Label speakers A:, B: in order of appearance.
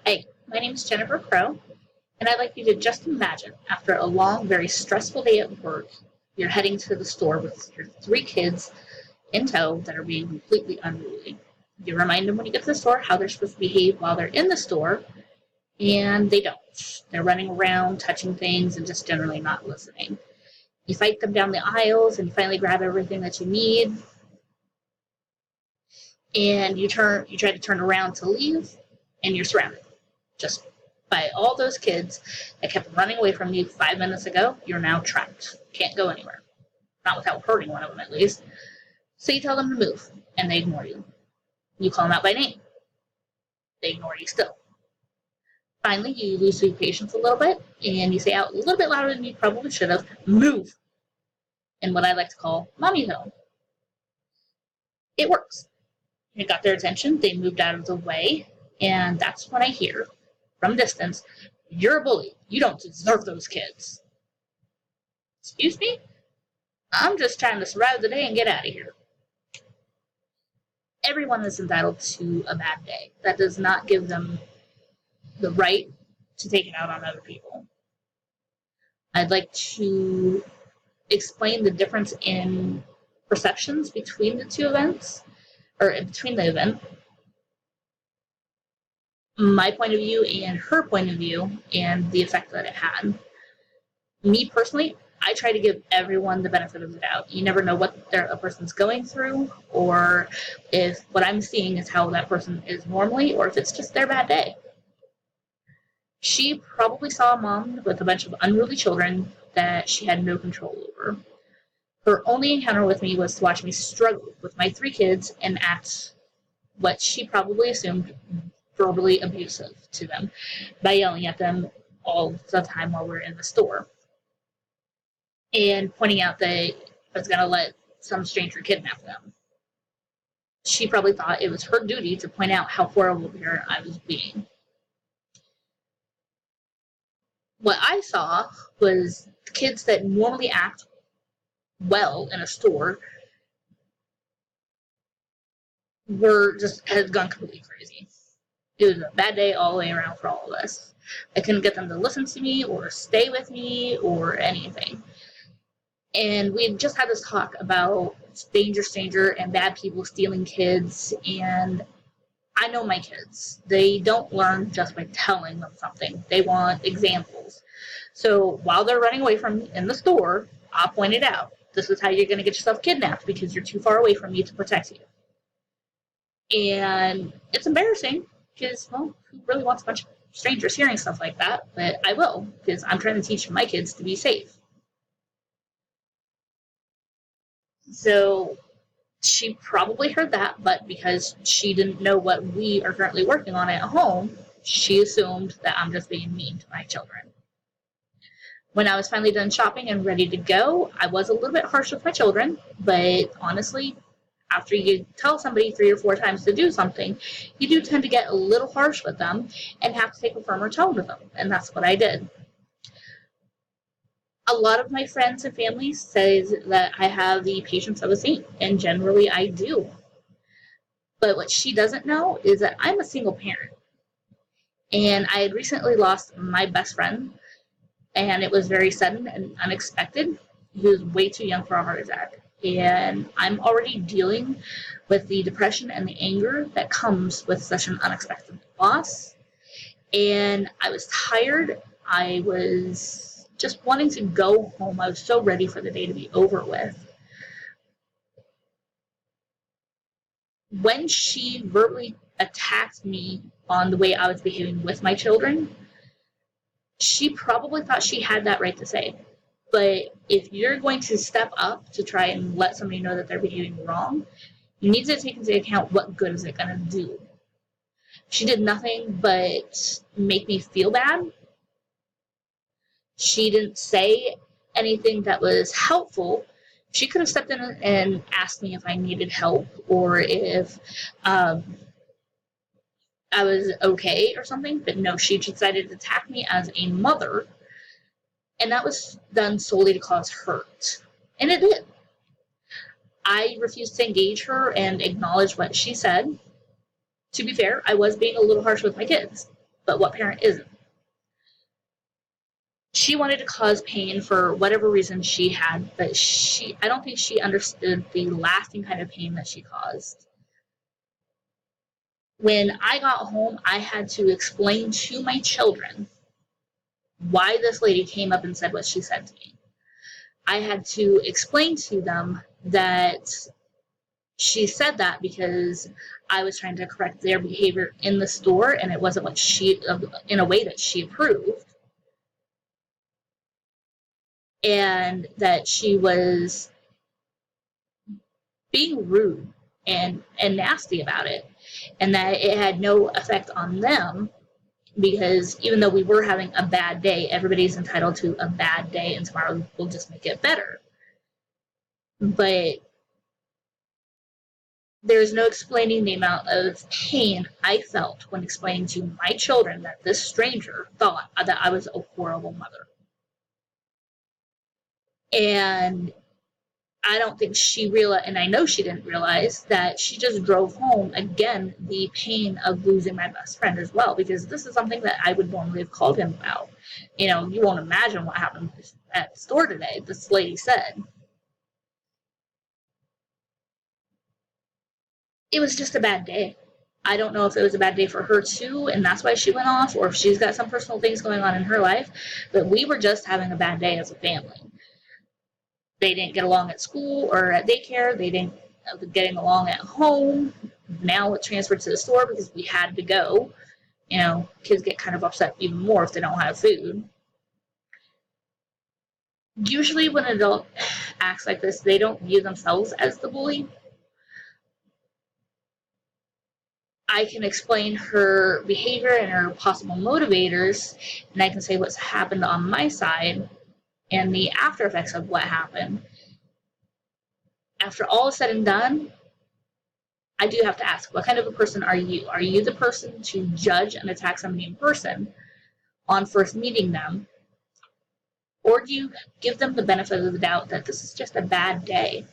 A: Hey, my name is Jennifer Crow, and I'd like you to just imagine, after a long, very stressful day at work, you're heading to the store with your three kids in tow that are being completely unruly. You remind them when you get to the store how they're supposed to behave while they're in the store, and they don't. They're running around, touching things, and just generally not listening. You fight them down the aisles, and you finally grab everything that you need, and you try to turn around to leave, and you're surrounded. Just by all those kids that kept running away from you 5 minutes ago, you're now trapped. Can't go anywhere. Not without hurting one of them, at least. So you tell them to move, and they ignore you. You call them out by name. They ignore you still. Finally, you lose your patience a little bit, and you say out a little bit louder than you probably should have, move, in what I like to call mommy zone. It works. It got their attention, they moved out of the way, and that's when I hear, from distance, you're a bully. You don't deserve those kids. Excuse me? I'm just trying to survive the day and get out of here. Everyone is entitled to a bad day. That does not give them the right to take it out on other people. I'd like to explain the difference in perceptions between the two events, or between the event, my point of view and her point of view, and the effect that it had. Me personally, I try to give everyone the benefit of the doubt. You never know what a person's going through, or if what I'm seeing is how that person is normally, or if it's just their bad day. She probably saw a mom with a bunch of unruly children that she had no control over. Her only encounter with me was to watch me struggle with my three kids and act what she probably assumed verbally abusive to them by yelling at them all the time while we're in the store and pointing out that I was going to let some stranger kidnap them. She probably thought it was her duty to point out how horrible a parent I was being. What I saw was kids that normally act well in a store had gone completely crazy. It was a bad day all the way around for all of us. I couldn't get them to listen to me or stay with me or anything. And we just had this talk about danger, stranger, and bad people stealing kids. And I know my kids. They don't learn just by telling them something. They want examples. So while they're running away from me in the store, I'll point it out. This is how you're going to get yourself kidnapped because you're too far away from me to protect you. And it's embarrassing because, well, who really wants a bunch of strangers hearing stuff like that? But I will, because I'm trying to teach my kids to be safe. So she probably heard that, but because she didn't know what we are currently working on at home, she assumed that I'm just being mean to my children. When I was finally done shopping and ready to go, I was a little bit harsh with my children, but honestly, after you tell somebody 3 or 4 times to do something, you do tend to get a little harsh with them and have to take a firmer tone with them, and that's what I did. A lot of my friends and family says that I have the patience of a saint, and generally I do. But what she doesn't know is that I'm a single parent, and I had recently lost my best friend, and it was very sudden and unexpected. He was way too young for a heart attack. And I'm already dealing with the depression and the anger that comes with such an unexpected loss. And I was tired. I was just wanting to go home. I was so ready for the day to be over with. When she verbally attacked me on the way I was behaving with my children, she probably thought she had that right to say. But if you're going to step up to try and let somebody know that they're behaving wrong, you need to take into account what good is it going to do. She did nothing but make me feel bad. She didn't say anything that was helpful. She could have stepped in and asked me if I needed help or if I was okay or something. But no, she decided to attack me as a mother. And that was done solely to cause hurt. And it did. I refused to engage her and acknowledge what she said. To be fair, I was being a little harsh with my kids. but what parent isn't? She wanted to cause pain for whatever reason she had, but I don't think she understood the lasting kind of pain that she caused. When I got home, I had to explain to my children why this lady came up and said what she said to me. I had to explain to them that she said that because I was trying to correct their behavior in the store, and it wasn't what in a way that she approved. And that she was being rude and nasty about it, and that it had no effect on them, because even though we were having a bad day, everybody's entitled to a bad day, and tomorrow will just make it better. But there's no explaining the amount of pain I felt when explaining to my children that this stranger thought that I was a horrible mother. And I don't think she realized, and I know she didn't realize, that she just drove home, again, the pain of losing my best friend as well, because this is something that I would normally have called him about. You know, you won't imagine what happened at the store today, this lady said. It was just a bad day. I don't know if it was a bad day for her too, and that's why she went off, or if she's got some personal things going on in her life, but we were just having a bad day as a family. They didn't get along at school or at daycare. They didn't getting along at home. Now it transferred to the store because we had to go. You know, kids get kind of upset even more if they don't have food. Usually when an adult acts like this, they don't view themselves as the bully. I can explain her behavior and her possible motivators, and I can say what's happened on my side and the after effects of what happened. After all is said and done, I do have to ask, what kind of a person are you? Are you the person to judge and attack somebody in person on first meeting them? Or do you give them the benefit of the doubt that this is just a bad day?